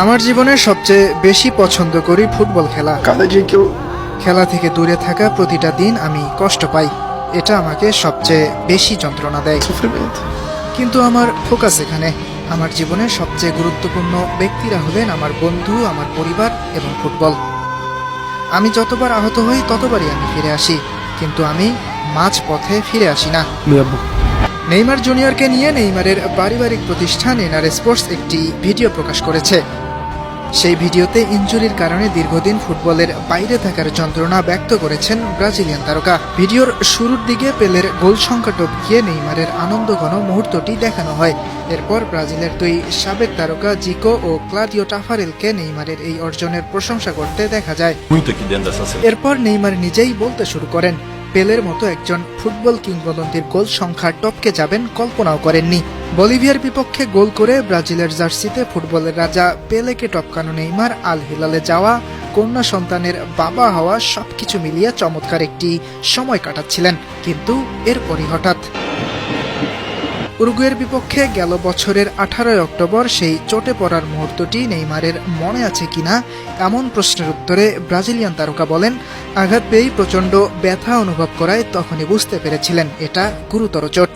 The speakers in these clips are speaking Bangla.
আমার জীবনের সবচেয়ে বেশি পছন্দ করি ফুটবল খেলা। খেলা থেকে দূরে থাকা প্রতিটা দিন আমি কষ্ট পাই, এটা আমাকে সবচেয়ে বেশি যন্ত্রণা দেয়। কিন্তু আমার ফোকাস এখানে। আমার জীবনের সবচেয়ে গুরুত্বপূর্ণ ব্যক্তিরা হলেন আমার বন্ধু, আমার পরিবার এবং ফুটবল। আমি যতবার আহত হই ততবারই আমি ফিরে আসি, কিন্তু আমি মাঝ পথে ফিরে আসি না। নেইমার জুনিয়রকে নিয়ে নেইমারের পারিবারিক প্রতিষ্ঠান এনআর স্পোর্টস একটি ভিডিও প্রকাশ করেছে। সেই ভিডিওতে ইনজুরির কারণে দীর্ঘদিন ফুটবলের বাইরে থাকার যন্ত্রণা ব্যক্ত করেছেন ব্রাজিলিয়ান তারকা। ভিডিওর শুরুর দিকে পেলের গোল সংখ্যা টপকিয়ে নেইমারের আনন্দঘন মুহূর্তটি দেখানো হয়। এরপর ব্রাজিলের দুই সাবেক তারকা জিকো ও ক্লাউদিও টাফারেলকে নেইমারের এই অর্জনের প্রশংসা করতে দেখা যায়। এরপর নেইমার নিজেই বলতে শুরু করেন, পেলের মতো একজন ফুটবল কিংবদন্তির গোল সংখ্যা টপকে যাবেন কল্পনাও করেননি। বলিভিয়ার বিপক্ষে গোল করে ব্রাজিলের জার্সিতে ফুটবলের রাজা পেলেকে টপকানো নেইমার আল হিলালে যাওয়া, কন্যা সন্তানের বাবা হওয়া সবকিছু মিলিয়ে চমৎকার একটি সময় কাটাচ্ছিলেন। কিন্তু এরপরই হঠাৎ উরুগুয়ের বিপক্ষে গেল বছরের 18 অক্টোবর সেই চোটে পড়ার মুহূর্তটি নেইমারের মনে আছে কিনা এমন প্রশ্নের উত্তরে ব্রাজিলিয়ান তারকা বলেন, আঘাত পেয়েই প্রচণ্ড ব্যথা অনুভব করায় তখনই বুঝতে পেরেছিলেন এটা গুরুতর চোট।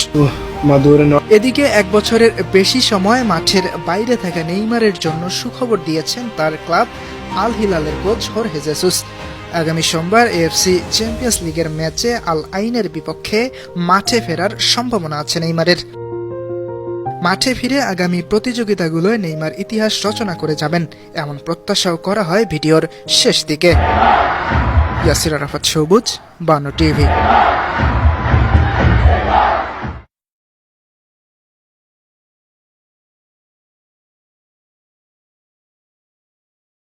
এদিকে 1 বছরের বেশি সময় মাঠের বাইরে থাকা নেইমারের জন্য সুখবর দিয়েছেন তার ক্লাব আল হিলালের কোচ হোর্হে জেসুস। আগামী সোমবার এএফসি চ্যাম্পিয়ন্স লিগের ম্যাচে আল আইনের বিপক্ষে মাঠে ফেরার সম্ভাবনা আছে নেইমারের। মাঠে ফিরে আগামী প্রতিযোগিতাগুলোয় নেইমার ইতিহাস রচনা করে যাবেন এমন প্রত্যাশাও করা হয় ভিডিওর শেষ দিকে। ইয়াসির আরাফাত সবুজ, বানো টিভি।